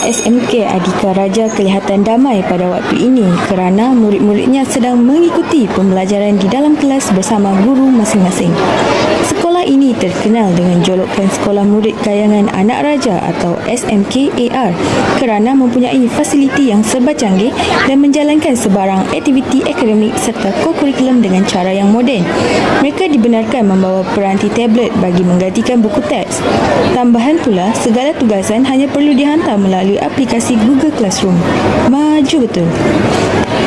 SMK Adhika Raja kelihatan damai pada waktu ini kerana murid-muridnya sedang mengikuti pembelajaran di dalam kelas bersama guru masing-masing. Sekolah ini terkenal dengan jolokan Sekolah Murid Kayangan Anak Raja atau SMKAR kerana mempunyai fasiliti yang serba canggih dan menjalankan sebarang aktiviti akademik serta kokurikulum dengan cara yang moden. Mereka dibenarkan membawa peranti tablet bagi menggantikan buku teks. Tambahan pula, segala tugasan hanya perlu dihantar melalui aplikasi Google Classroom. Maju betul.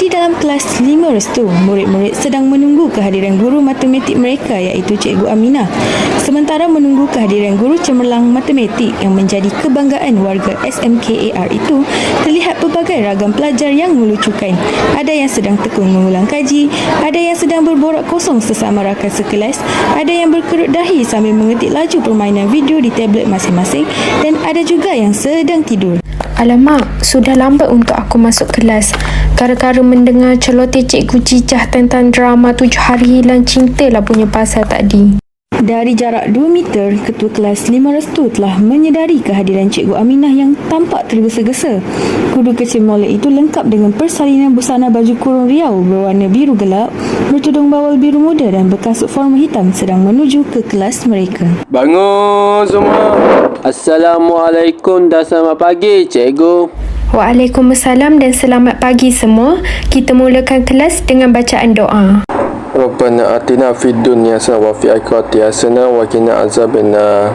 Di dalam kelas 5 restu, murid-murid sedang menunggu kehadiran guru matematik mereka iaitu Cikgu Aminah. Sementara menunggu kehadiran guru cemerlang matematik yang menjadi kebanggaan warga SMKAR itu, terlihat pelbagai ragam pelajar yang melucukan. Ada yang sedang tekun mengulang kaji, ada yang sedang berborak kosong sesama rakan sekelas, ada yang berkerut dahi sambil mengetik laju permainan video di tablet masing-masing dan ada juga yang sedang tidur. Alamak, sudah lambat untuk aku masuk kelas. Gara-gara mendengar celoteh Cikgu Cicah tentang drama 7 hari hilang cinta lah punya pasal tadi. Dari jarak 2 meter, Ketua Kelas 5 Restu telah menyedari kehadiran Cikgu Aminah yang tampak tergesa-gesa. Kudu kecil molek itu lengkap dengan persalinan busana baju kurung riau berwarna biru gelap, bertudung bawal biru muda dan berkasut formal hitam sedang menuju ke kelas mereka. Bangun semua. Assalamualaikum dan selamat pagi, Cikgu. Waalaikumsalam dan selamat pagi semua. Kita mulakan kelas dengan bacaan doa. Rabbana atina fid dunya hasanah wa fil akhirati hasanah wa qina azabannar.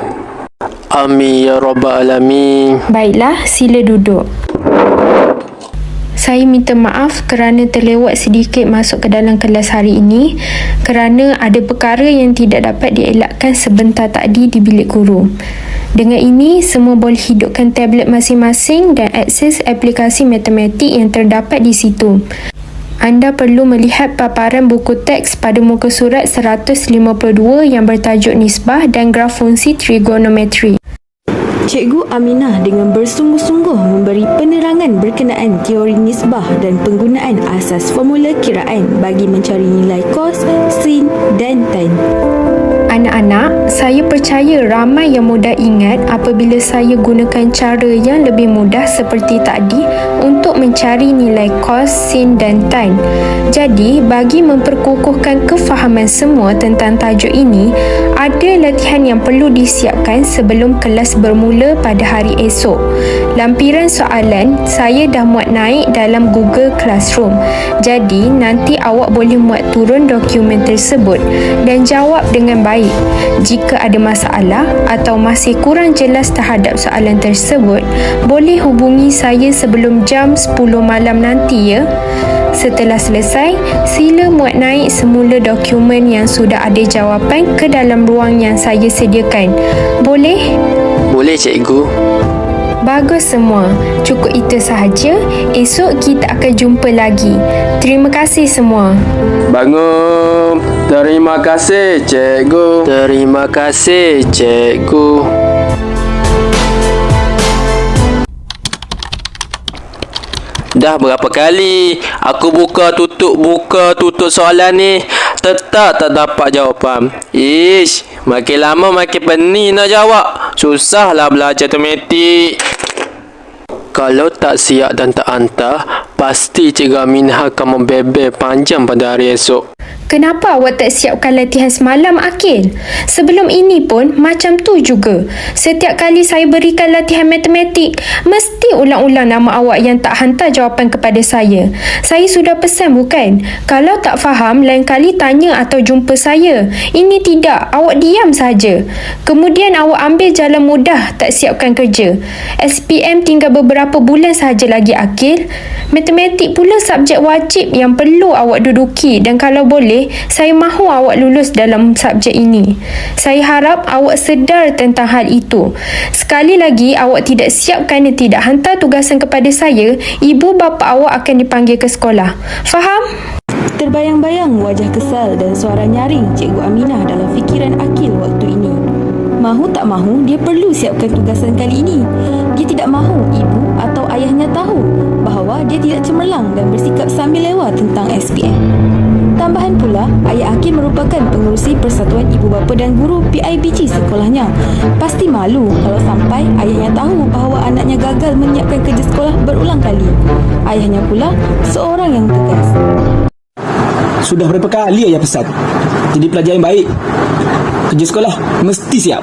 Amin ya rabbal alamin. Baiklah, sila duduk. Saya minta maaf kerana terlewat sedikit masuk ke dalam kelas hari ini kerana ada perkara yang tidak dapat dielakkan sebentar tadi di bilik guru. Dengan ini, semua boleh hidupkan tablet masing-masing dan akses aplikasi matematik yang terdapat di situ. Anda perlu melihat paparan buku teks pada muka surat 152 yang bertajuk nisbah dan graf fungsi trigonometri. Cikgu Aminah dengan bersungguh-sungguh memberi penerangan berkenaan teori nisbah dan penggunaan asas formula kiraan bagi mencari nilai kos, sin dan tan. Anak-anak, saya percaya ramai yang mudah ingat apabila saya gunakan cara yang lebih mudah seperti tadi untuk mencari nilai kos, sin dan tan. Jadi, bagi memperkukuhkan kefahaman semua tentang tajuk ini, ada latihan yang perlu disiapkan sebelum kelas bermula pada hari esok. Lampiran soalan saya dah muat naik dalam Google Classroom. Jadi, nanti awak boleh muat turun dokumen tersebut dan jawab dengan baik. Jika ada masalah atau masih kurang jelas terhadap soalan tersebut, boleh hubungi saya sebelum jam 10 malam nanti ya. Setelah selesai, sila muat naik semula dokumen yang sudah ada jawapan ke dalam ruang yang saya sediakan. Boleh? Boleh, Cikgu. Bagus semua. Cukup itu sahaja. Esok kita akan jumpa lagi. Terima kasih semua. Bangun. Terima kasih, Cikgu. Terima kasih, Cikgu. Dah berapa kali aku buka tutup soalan ni, tetap tak dapat jawapan. Ish, makin lama makin pening nak jawab. Susahlah belajar matematik. Kalau tak siap dan tak hantar, pasti Cikgu Aminah akan membebel panjang pada hari esok. Kenapa awak tak siapkan latihan semalam, Akil? Sebelum ini pun macam tu juga. Setiap kali saya berikan latihan matematik, mesti ulang-ulang nama awak yang tak hantar jawapan kepada saya. Saya sudah pesan bukan? Kalau tak faham, lain kali tanya atau jumpa saya. Ini tidak, awak diam saja. Kemudian awak ambil jalan mudah tak siapkan kerja. SPM tinggal beberapa bulan sahaja lagi, Akil. Matematik pula subjek wajib yang perlu awak duduki dan kalau boleh, saya mahu awak lulus dalam subjek ini. Saya harap awak sedar tentang hal itu. Sekali lagi awak tidak siap kerana tidak hantar tugasan kepada saya, ibu bapa awak akan dipanggil ke sekolah. Faham? Terbayang-bayang wajah kesal dan suara nyaring Cikgu Aminah dalam fikiran Akil waktu ini. Mahu tak mahu, dia perlu siapkan tugasan kali ini. Dia tidak mahu ibu atau ayahnya tahu bahawa dia tidak cemerlang dan bersikap sambil lewat tentang SPM. Tambahan pula, ayah Akil merupakan pengerusi Persatuan Ibu Bapa dan Guru PIBG sekolahnya. Pasti malu kalau sampai ayahnya tahu bahawa anaknya gagal menyiapkan kerja sekolah berulang kali. Ayahnya pula seorang yang tegas. Sudah berapa kali ayah pesan, jadi pelajar yang baik. Kerja sekolah mesti siap.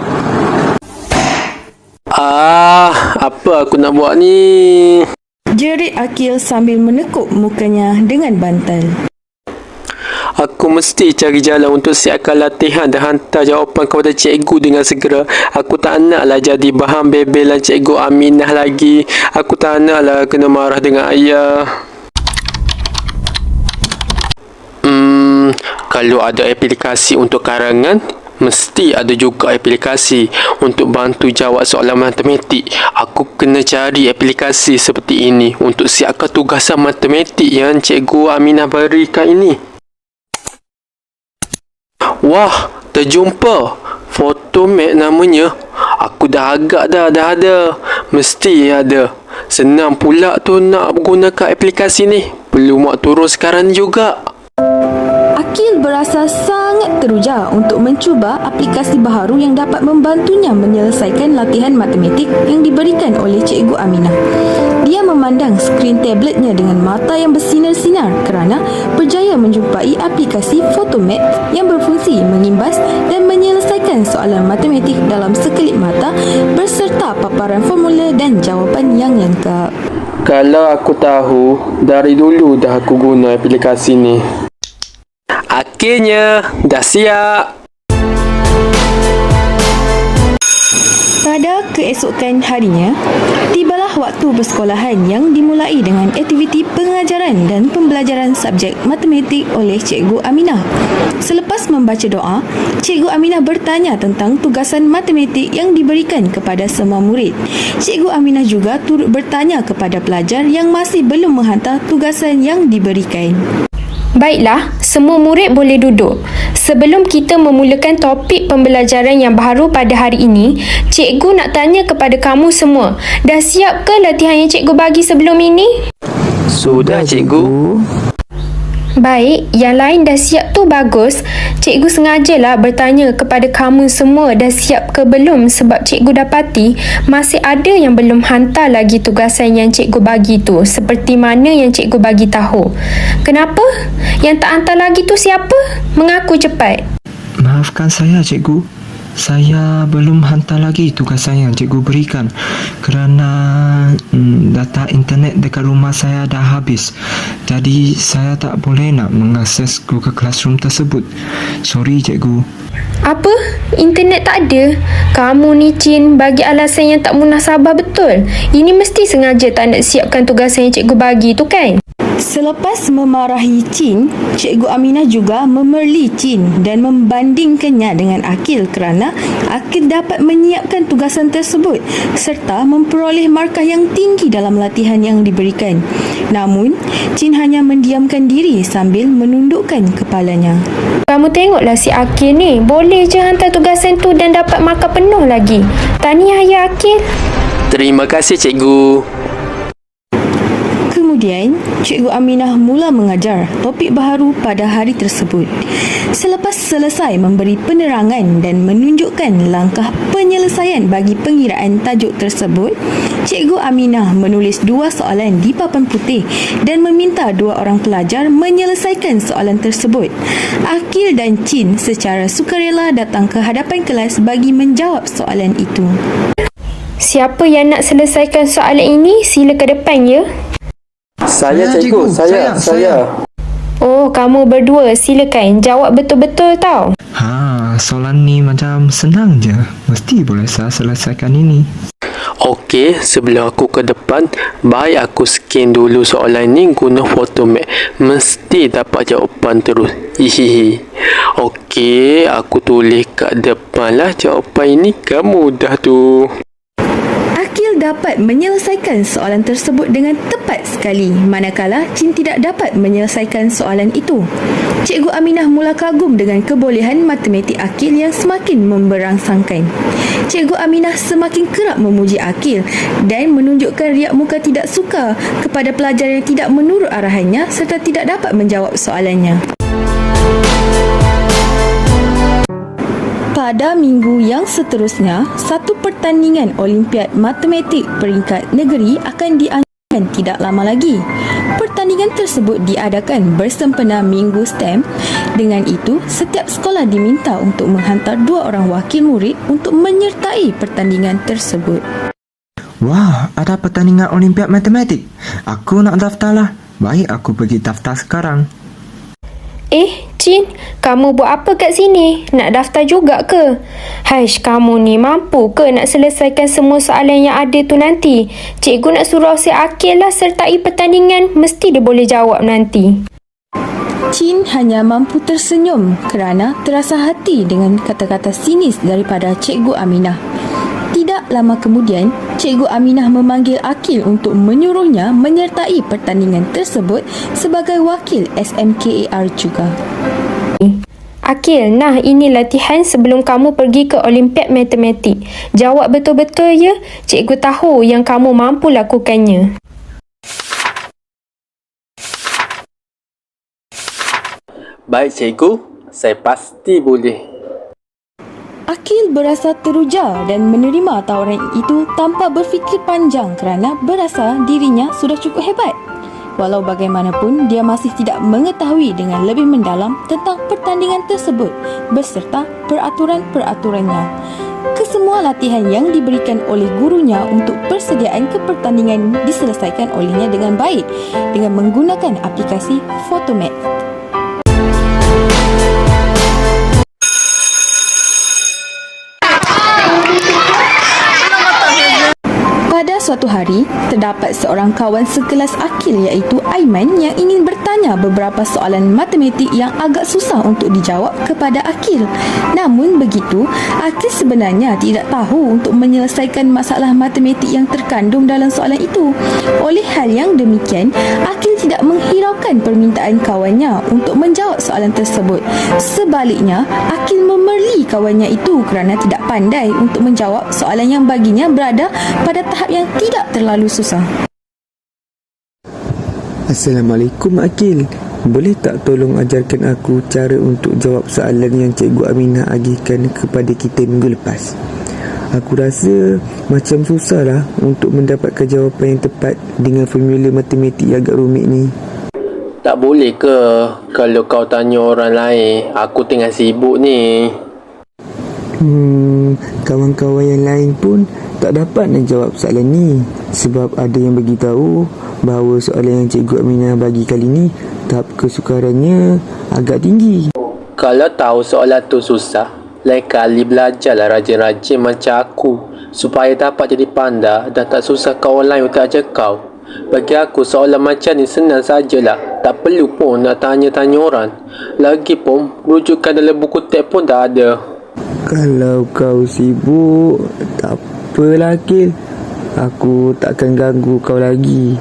Apa aku nak buat ni? Jerit Akil sambil menekuk mukanya dengan bantal. Aku mesti cari jalan untuk siapkan latihan dan hantar jawapan kepada cikgu dengan segera. Aku tak naklah jadi bahan bebelan cikgu Aminah lagi. Aku tak naklah kena marah dengan ayah. Kalau ada aplikasi untuk karangan, mesti ada juga aplikasi untuk bantu jawab soalan matematik. Aku kena cari aplikasi seperti ini untuk siapkan tugasan matematik yang cikgu Aminah berikan ini. Wah, terjumpa. Photomat namanya. Aku dah agak dah ada. Mesti ada. Senang pula tu nak gunakan aplikasi ni. Perlu mak turun sekarang juga. Akil berasa sangat teruja untuk mencuba aplikasi baharu yang dapat membantunya menyelesaikan latihan matematik yang diberikan oleh Cikgu Aminah. Dia memandang skrin tabletnya dengan mata yang bersinar-sinar kerana berjaya menjumpai aplikasi Photomat yang berfungsi mengimbas dan menyelesaikan soalan matematik dalam sekelip mata berserta paparan formula dan jawapan yang lengkap. Kalau aku tahu, dari dulu dah aku guna aplikasi ni. Akhirnya, dah siap. Pada keesokan harinya, tibalah waktu persekolahan yang dimulai dengan aktiviti pengajaran dan pembelajaran subjek matematik oleh Cikgu Aminah. Selepas membaca doa, Cikgu Aminah bertanya tentang tugasan matematik yang diberikan kepada semua murid. Cikgu Aminah juga turut bertanya kepada pelajar yang masih belum menghantar tugasan yang diberikan. Baiklah, semua murid boleh duduk. Sebelum kita memulakan topik pembelajaran yang baru pada hari ini, cikgu nak tanya kepada kamu semua, dah siap ke latihan yang cikgu bagi sebelum ini? Sudah, cikgu. Baik, yang lain dah siap tu bagus. Cikgu sengajalah bertanya kepada kamu semua dah siap ke belum sebab cikgu dapati masih ada yang belum hantar lagi tugasan yang cikgu bagi tu seperti mana yang cikgu bagi tahu. Kenapa? Yang tak hantar lagi tu siapa? Mengaku cepat. Maafkan saya, cikgu. Saya belum hantar lagi tugasan yang cikgu berikan kerana data internet dekat rumah saya dah habis. Jadi saya tak boleh nak mengakses Google Classroom tersebut. Sorry, cikgu. Apa? Internet tak ada? Kamu ni Cin bagi alasan yang tak munasabah betul. Ini mesti sengaja tak nak siapkan tugasan yang cikgu bagi tu kan? Selepas memarahi Chin, Cikgu Aminah juga memerli Chin dan membandingkannya dengan Akil kerana Akil dapat menyiapkan tugasan tersebut serta memperoleh markah yang tinggi dalam latihan yang diberikan. Namun, Chin hanya mendiamkan diri sambil menundukkan kepalanya. Kamu tengoklah si Akil ni, boleh je hantar tugasan tu dan dapat markah penuh lagi. Tahniah ya Akil. Terima kasih, cikgu. Kemudian, Cikgu Aminah mula mengajar topik baharu pada hari tersebut. Selepas selesai memberi penerangan dan menunjukkan langkah penyelesaian bagi pengiraan tajuk tersebut, Cikgu Aminah menulis 2 soalan di papan putih dan meminta 2 orang pelajar menyelesaikan soalan tersebut. Akil dan Chin secara sukarela datang ke hadapan kelas bagi menjawab soalan itu. Siapa yang nak selesaikan soalan ini, sila ke depan ya. Saya, cikgu. Saya. Oh, kamu berdua, silakan. Jawab betul-betul tau. Soalan ni macam senang je. Mesti boleh saya selesaikan ini. Okey, sebelum aku ke depan, baik aku scan dulu soalan ni guna Photomat. Mesti dapat jawapan terus. Hihihi. Okey, aku tulis kat depan lah jawapan ini. Kan mudah tu. Akil dapat menyelesaikan soalan tersebut dengan tepat sekali, manakala Chin tidak dapat menyelesaikan soalan itu. Cikgu Aminah mula kagum dengan kebolehan matematik Akil yang semakin memberangsangkan. Cikgu Aminah semakin kerap memuji Akil dan menunjukkan riak muka tidak suka kepada pelajar yang tidak menurut arahannya serta tidak dapat menjawab soalannya. Pada minggu yang seterusnya, satu pertandingan Olimpiad Matematik peringkat negeri akan diadakan tidak lama lagi. Pertandingan tersebut diadakan bersempena Minggu STEM. Dengan itu, setiap sekolah diminta untuk menghantar 2 orang wakil murid untuk menyertai pertandingan tersebut. Wah, ada pertandingan Olimpiad Matematik. Aku nak daftar lah. Baik, aku pergi daftar sekarang. Cin, kamu buat apa kat sini? Nak daftar juga ke? Haish, kamu ni mampu ke nak selesaikan semua soalan yang ada tu nanti? Cikgu nak suruh si Akil lah sertai pertandingan. Mesti dia boleh jawab nanti. Chin hanya mampu tersenyum kerana terasa hati dengan kata-kata sinis daripada Cikgu Aminah. Tidak lama kemudian, Cikgu Aminah memanggil Akil untuk menyuruhnya menyertai pertandingan tersebut sebagai wakil SMKAR juga. Akil, nah ini latihan sebelum kamu pergi ke Olimpiad Matematik. Jawab betul-betul ya. Cikgu tahu yang kamu mampu lakukannya. Baik cikgu, saya pasti boleh. Akil berasa teruja dan menerima tawaran itu tanpa berfikir panjang kerana berasa dirinya sudah cukup hebat. Walau bagaimanapun, dia masih tidak mengetahui dengan lebih mendalam tentang pertandingan tersebut beserta peraturan-peraturannya. Kesemua latihan yang diberikan oleh gurunya untuk persediaan ke pertandingan diselesaikan olehnya dengan baik dengan menggunakan aplikasi Photomat. Pada suatu hari, terdapat seorang kawan sekelas Akil iaitu Aiman yang ingin bertanya beberapa soalan matematik yang agak susah untuk dijawab kepada Akil. Namun begitu, Akil sebenarnya tidak tahu untuk menyelesaikan masalah matematik yang terkandung dalam soalan itu. Oleh hal yang demikian, Akil tidak menghiraukan permintaan kawannya untuk menjawab soalan tersebut. Sebaliknya, Akil memerli kawannya itu kerana tidak pandai untuk menjawab soalan yang baginya berada pada tahap yang tidak terlalu susah. Assalamualaikum Akil. Boleh tak tolong ajarkan aku cara untuk jawab soalan yang Cikgu Aminah agihkan kepada kita minggu lepas? Aku rasa macam susah lah untuk mendapatkan jawapan yang tepat dengan formula matematik yang agak rumit ni. Tak boleh ke kalau kau tanya orang lain? Aku tengah sibuk ni. Kawan-kawan yang lain pun tak dapat nak jawab soalan ni sebab ada yang beritahu bahawa soalan yang Cikgu Aminah bagi kali ni tahap kesukarannya agak tinggi. Kalau tahu soalan tu susah, lain kali belajarlah rajin-rajin macam aku supaya dapat jadi pandai dan tak susah kawan lain untuk ajar kau. Bagi aku soalan macam ni senang sajalah. Tak perlu pun nak tanya-tanya orang. Lagipun rujukan dalam buku teks pun tak ada. Kalau kau sibuk, tak apalah Akil. Aku takkan ganggu kau lagi.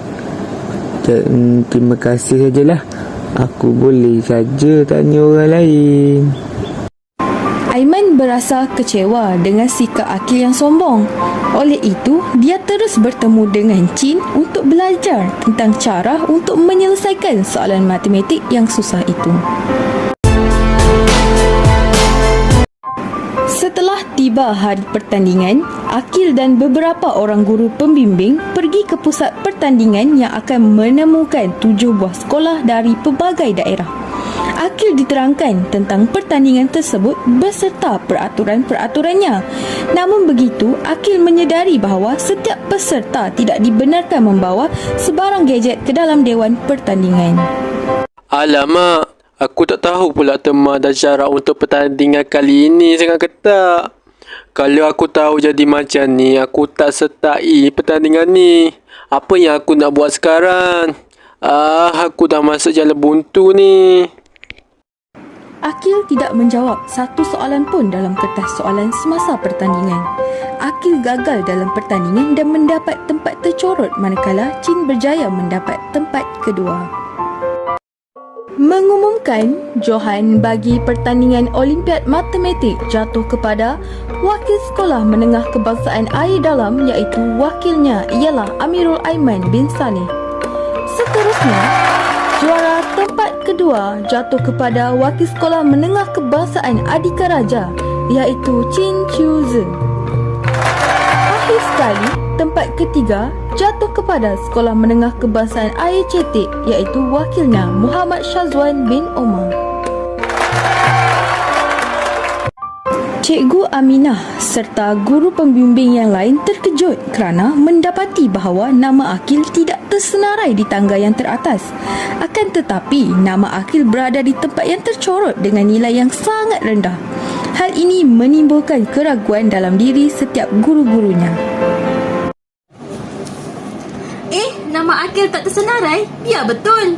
Terima kasih sajalah. Aku boleh saja tanya orang lain. Aiman berasa kecewa dengan sikap Akil yang sombong. Oleh itu, dia terus bertemu dengan Chin untuk belajar tentang cara untuk menyelesaikan soalan matematik yang susah itu. Setelah tiba hari pertandingan, Akil dan beberapa orang guru pembimbing pergi ke pusat pertandingan yang akan menemukan 7 buah sekolah dari pelbagai daerah. Akil diterangkan tentang pertandingan tersebut beserta peraturan-peraturannya. Namun begitu, Akil menyedari bahawa setiap peserta tidak dibenarkan membawa sebarang gadget ke dalam dewan pertandingan. Alamak, aku tak tahu pula tema dan syarat untuk pertandingan kali ini sangat ketat. Kalau aku tahu jadi macam ni, aku tak sertai pertandingan ni. Apa yang aku nak buat sekarang? Aku dah masuk jalan buntu ni. Akil tidak menjawab satu soalan pun dalam kertas soalan semasa pertandingan. Akil gagal dalam pertandingan dan mendapat tempat tercorot manakala Chin berjaya mendapat tempat kedua. Mengumumkan johan bagi pertandingan Olimpiad Matematik jatuh kepada wakil sekolah menengah kebangsaan air dalam iaitu wakilnya ialah Amirul Aiman bin Saleh. Seterusnya, juara tempat kedua jatuh kepada wakil sekolah menengah kebangsaan Adhikaraja iaitu Chin Chiu Zi. Akhir sekali, tempat ketiga jatuh kepada Sekolah Menengah Kebangsaan Air Cetek iaitu wakilnya Muhammad Syazwan bin Omar. Cikgu Aminah serta guru pembimbing yang lain terkejut kerana mendapati bahawa nama Akil tidak tersenarai di tangga yang teratas. Akan tetapi, nama Akil berada di tempat yang tercorot dengan nilai yang sangat rendah. Hal ini menimbulkan keraguan dalam diri setiap guru-gurunya. Nama Akil tak tersenarai? Ya, betul.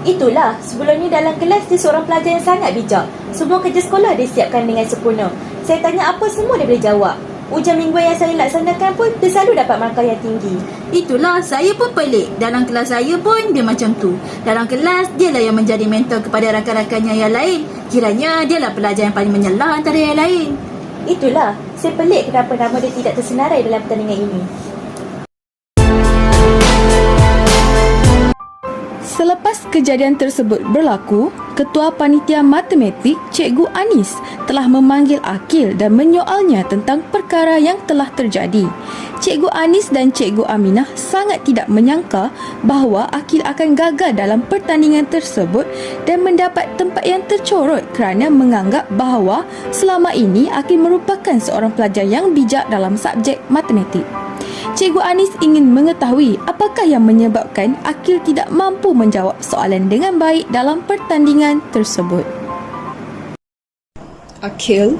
Itulah, sebelum ni dalam kelas dia seorang pelajar yang sangat bijak. Semua kerja sekolah dia siapkan dengan sempurna. Saya tanya apa, semua dia boleh jawab. Ujian minggu yang saya laksanakan pun dia selalu dapat markah yang tinggi. Itulah, saya pun pelik. Dalam kelas saya pun dia macam tu. Dalam kelas, dialah yang menjadi mentor kepada rakan-rakannya yang lain. Kiranya dialah pelajar yang paling menyelah antara yang lain. Itulah, saya pelik kenapa nama dia tidak tersenarai dalam pertandingan ini. Selepas kejadian tersebut berlaku, Ketua Panitia Matematik Cikgu Anis telah memanggil Akil dan menyoalnya tentang perkara yang telah terjadi. Cikgu Anis dan Cikgu Aminah sangat tidak menyangka bahawa Akil akan gagal dalam pertandingan tersebut dan mendapat tempat yang tercorot kerana menganggap bahawa selama ini Akil merupakan seorang pelajar yang bijak dalam subjek matematik. Cikgu Anis ingin mengetahui apakah yang menyebabkan Akil tidak mampu menjawab soalan dengan baik dalam pertandingan tersebut. Akil,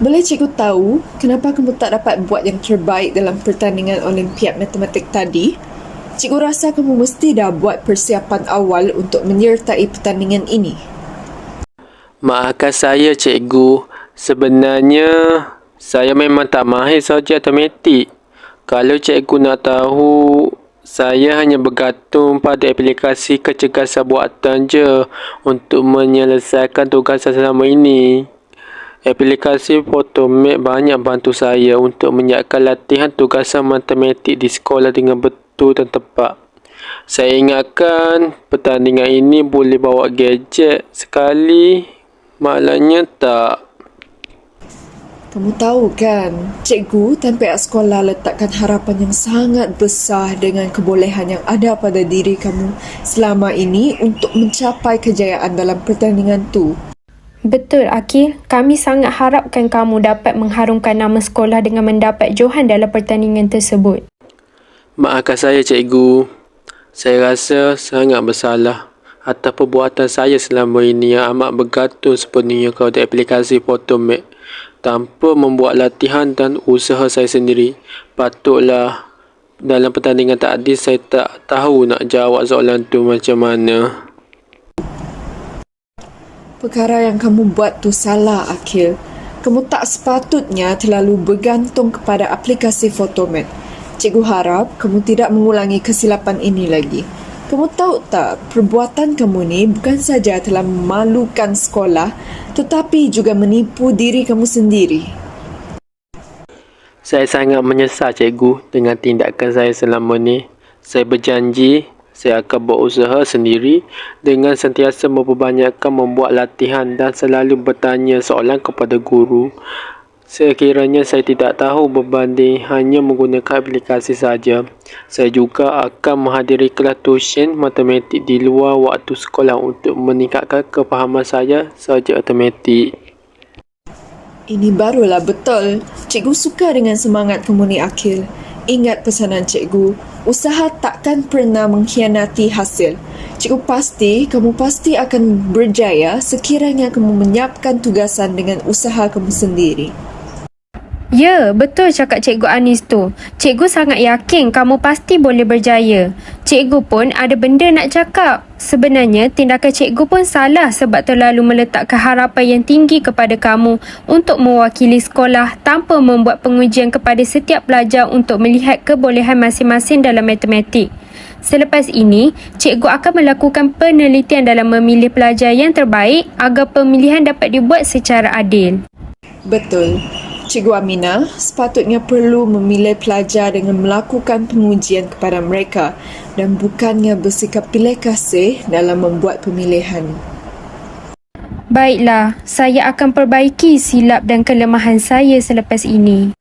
boleh cikgu tahu kenapa kamu tak dapat buat yang terbaik dalam pertandingan Olimpiad Matematik tadi? Cikgu rasa kamu mesti dah buat persiapan awal untuk menyertai pertandingan ini. Maafkan saya, cikgu. Sebenarnya, saya memang tak mahir subjek matematik. Kalau cikgu nak tahu, saya hanya bergantung pada aplikasi kecergasan buatan je untuk menyelesaikan tugasan selama ini. Aplikasi Photomath banyak bantu saya untuk menyiapkan latihan tugasan matematik di sekolah dengan betul dan tepat. Saya ingatkan pertandingan ini boleh bawa gadget sekali, maknanya tak. Kamu tahu kan, cikgu dan pihak sekolah letakkan harapan yang sangat besar dengan kebolehan yang ada pada diri kamu selama ini untuk mencapai kejayaan dalam pertandingan tu. Betul, Akil. Kami sangat harapkan kamu dapat mengharumkan nama sekolah dengan mendapat johan dalam pertandingan tersebut. Maafkan saya, cikgu. Saya rasa sangat bersalah atas perbuatan saya selama ini yang amat bergantung sepenuhnya kepada aplikasi Photomath tanpa membuat latihan dan usaha saya sendiri. Patutlah dalam pertandingan tadi saya tak tahu nak jawab soalan tu macam mana. Perkara yang kamu buat tu salah, Akil. Kamu tak sepatutnya terlalu bergantung kepada aplikasi Photomath. Cikgu harap kamu tidak mengulangi kesilapan ini lagi. Kamu tahu tak, perbuatan kamu ni bukan saja telah memalukan sekolah, tetapi juga menipu diri kamu sendiri. Saya sangat menyesal, cikgu, dengan tindakan saya selama ni. Saya berjanji saya akan berusaha sendiri dengan sentiasa memperbanyakkan membuat latihan dan selalu bertanya soalan kepada guru. Sekiranya saya tidak tahu berbanding hanya menggunakan aplikasi saja, saya juga akan menghadiri kelas tuition matematik di luar waktu sekolah untuk meningkatkan kefahaman saya subjek matematik. Ini barulah betul. Cikgu suka dengan semangat kamu ni, Akil. Ingat pesanan cikgu, usaha takkan pernah mengkhianati hasil. Cikgu pasti kamu pasti akan berjaya sekiranya kamu menyiapkan tugasan dengan usaha kamu sendiri. Ya, betul cakap Cikgu Anis tu. Cikgu sangat yakin kamu pasti boleh berjaya. Cikgu pun ada benda nak cakap. Sebenarnya, tindakan cikgu pun salah sebab terlalu meletakkan harapan yang tinggi kepada kamu untuk mewakili sekolah tanpa membuat pengujian kepada setiap pelajar untuk melihat kebolehan masing-masing dalam matematik. Selepas ini, cikgu akan melakukan penelitian dalam memilih pelajar yang terbaik agar pemilihan dapat dibuat secara adil. Betul. Cikgu Aminah sepatutnya perlu memilih pelajar dengan melakukan pengujian kepada mereka dan bukannya bersikap pilih kasih dalam membuat pemilihan. Baiklah, saya akan perbaiki silap dan kelemahan saya selepas ini.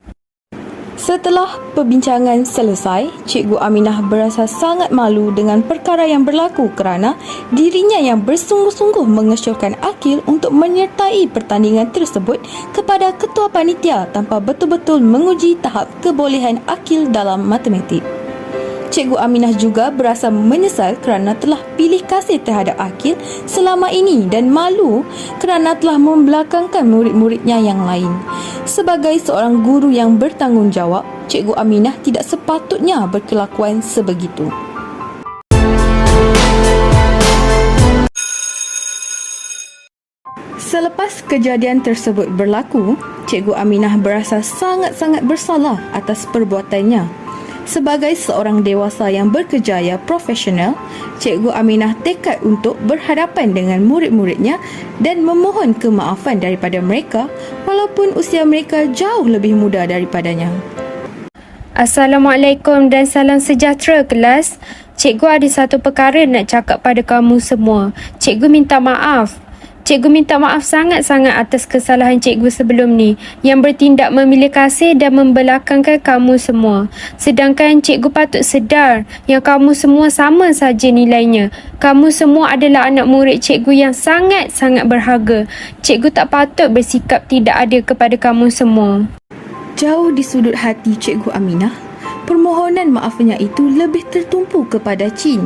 Setelah perbincangan selesai, Cikgu Aminah berasa sangat malu dengan perkara yang berlaku kerana dirinya yang bersungguh-sungguh mengesyorkan Akil untuk menyertai pertandingan tersebut kepada ketua panitia tanpa betul-betul menguji tahap kebolehan Akil dalam matematik. Cikgu Aminah juga berasa menyesal kerana telah pilih kasih terhadap Akil selama ini dan malu kerana telah membelakangkan murid-muridnya yang lain. Sebagai seorang guru yang bertanggungjawab, Cikgu Aminah tidak sepatutnya berkelakuan sebegitu. Selepas kejadian tersebut berlaku, Cikgu Aminah berasa sangat-sangat bersalah atas perbuatannya. Sebagai seorang dewasa yang berkejaya profesional, Cikgu Aminah tekad untuk berhadapan dengan murid-muridnya dan memohon kemaafan daripada mereka walaupun usia mereka jauh lebih muda daripadanya. Assalamualaikum dan salam sejahtera kelas. Cikgu ada satu perkara nak cakap pada kamu semua. Cikgu minta maaf. Cikgu minta maaf sangat-sangat atas kesalahan cikgu sebelum ni yang bertindak memilih kasih dan membelakangkan kamu semua. Sedangkan cikgu patut sedar yang kamu semua sama saja nilainya. Kamu semua adalah anak murid cikgu yang sangat-sangat berharga. Cikgu tak patut bersikap tidak adil kepada kamu semua. Jauh di sudut hati Cikgu Aminah, permohonan maafnya itu lebih tertumpu kepada Chin.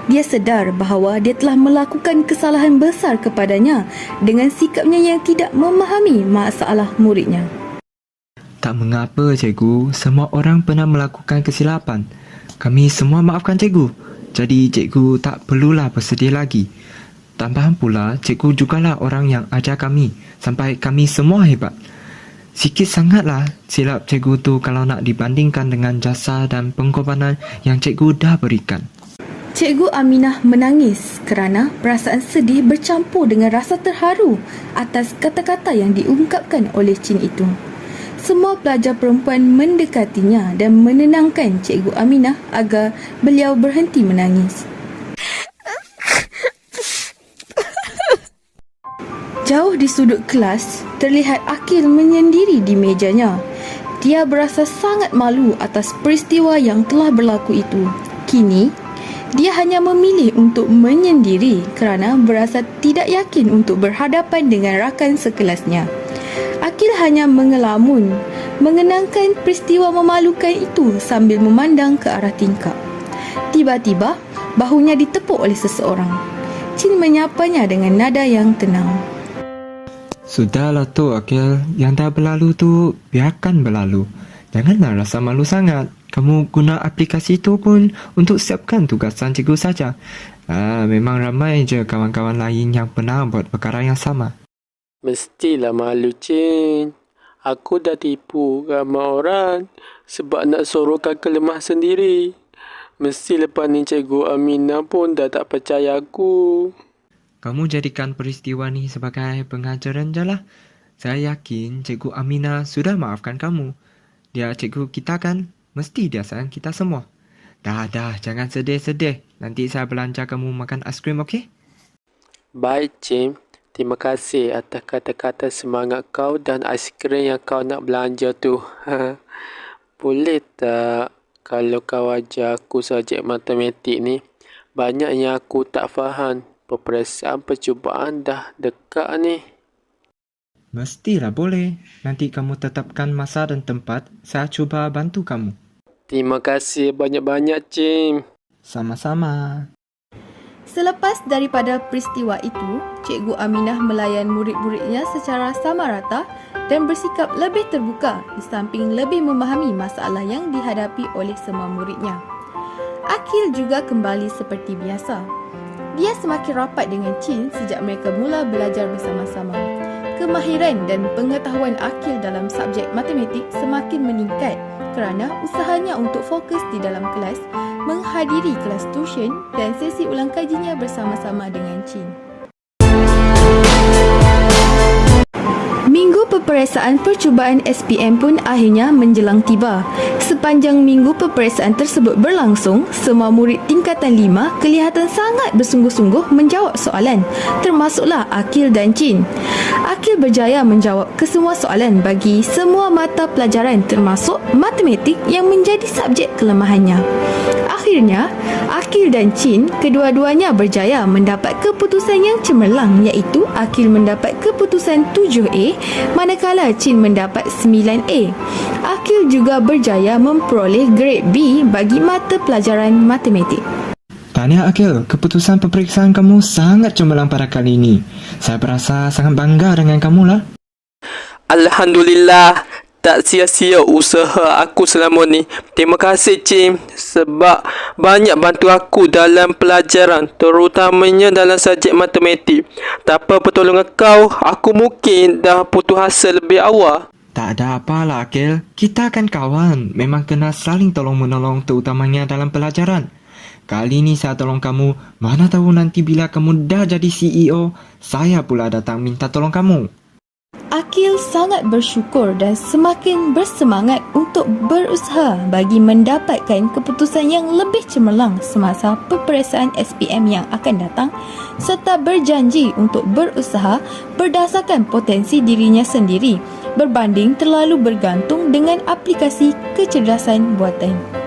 Dia sedar bahawa dia telah melakukan kesalahan besar kepadanya dengan sikapnya yang tidak memahami masalah muridnya. Tak mengapa, cikgu. Semua orang pernah melakukan kesilapan. Kami semua maafkan cikgu. Jadi cikgu tak perlulah bersedih lagi. Tambahan pula, cikgu jugalah orang yang ajar kami sampai kami semua hebat. Sikit sangatlah silap cikgu tu kalau nak dibandingkan dengan jasa dan pengorbanan yang cikgu dah berikan. Cikgu Aminah menangis kerana perasaan sedih bercampur dengan rasa terharu atas kata-kata yang diungkapkan oleh Chin itu. Semua pelajar perempuan mendekatinya dan menenangkan Cikgu Aminah agar beliau berhenti menangis. Jauh di sudut kelas, terlihat Akil menyendiri di mejanya. Dia berasa sangat malu atas peristiwa yang telah berlaku itu. Kini, dia hanya memilih untuk menyendiri kerana berasa tidak yakin untuk berhadapan dengan rakan sekelasnya. Akil hanya mengelamun, mengenangkan peristiwa memalukan itu sambil memandang ke arah tingkap. Tiba-tiba, bahunya ditepuk oleh seseorang. Chin menyapanya dengan nada yang tenang. Sudahlah tu Akil, yang dah berlalu tu biarkan berlalu. Janganlah rasa malu sangat. Kamu guna aplikasi tu pun untuk siapkan tugasan cikgu saja. Memang ramai je kawan-kawan lain yang pernah buat perkara yang sama. Mestilah malu, Cin. Aku dah tipu ramai orang sebab nak sorokkan kelemah sendiri. Mesti lepas ni Cikgu Aminah pun dah tak percaya aku. Kamu jadikan peristiwa ni sebagai pengajaran je lah. Saya yakin Cikgu Aminah sudah maafkan kamu. Dia cikgu kita kan? Mesti dia sayang kita semua. Dah, jangan sedih-sedih. Nanti saya belanja kamu makan aiskrim, okey? Baik, Cim. Terima kasih atas kata-kata semangat kau dan aiskrim yang kau nak belanja tu. Boleh tak kalau kau ajar aku subjek matematik ni? Banyak yang aku tak faham. Peperiksaan percubaan dah dekat ni. Mestilah boleh. Nanti kamu tetapkan masa dan tempat. Saya cuba bantu kamu. Terima kasih banyak-banyak, Cim. Sama-sama. Selepas daripada peristiwa itu, Cikgu Aminah melayan murid-muridnya secara sama rata dan bersikap lebih terbuka di samping lebih memahami masalah yang dihadapi oleh semua muridnya. Akil juga kembali seperti biasa. Dia semakin rapat dengan Chin sejak mereka mula belajar bersama-sama. Kemahiran dan pengetahuan Akil dalam subjek matematik semakin meningkat kerana usahanya untuk fokus di dalam kelas, menghadiri kelas tuition dan sesi ulang kajinya bersama-sama dengan Chin. Minggu peperiksaan percubaan SPM pun akhirnya menjelang tiba. Sepanjang minggu peperiksaan tersebut berlangsung, semua murid tingkatan 5 kelihatan sangat bersungguh-sungguh menjawab soalan, termasuklah Akil dan Chin. Akil berjaya menjawab kesemua soalan bagi semua mata pelajaran termasuk matematik yang menjadi subjek kelemahannya. Akhirnya, Akil dan Chin kedua-duanya berjaya mendapat keputusan yang cemerlang, iaitu Akil mendapat keputusan 7A manakala Chin mendapat 9A. Akil juga berjaya memperoleh grade B bagi mata pelajaran matematik. Tahniah Akil, keputusan peperiksaan kamu sangat cemerlang pada kali ini. Saya berasa sangat bangga dengan kamu lah. Alhamdulillah, tak sia-sia usaha aku selama ni. Terima kasih Cim sebab banyak bantu aku dalam pelajaran, terutamanya dalam subjek matematik. Tanpa pertolongan kau, aku mungkin dah putus asa lebih awal. Tak ada apalah Akil, kita kan kawan. Memang kena saling tolong-menolong terutamanya dalam pelajaran. Kali ni saya tolong kamu, mana tahu nanti bila kamu dah jadi CEO, saya pula datang minta tolong kamu. Akil sangat bersyukur dan semakin bersemangat untuk berusaha bagi mendapatkan keputusan yang lebih cemerlang semasa peperiksaan SPM yang akan datang, serta berjanji untuk berusaha berdasarkan potensi dirinya sendiri berbanding terlalu bergantung dengan aplikasi kecerdasan buatan.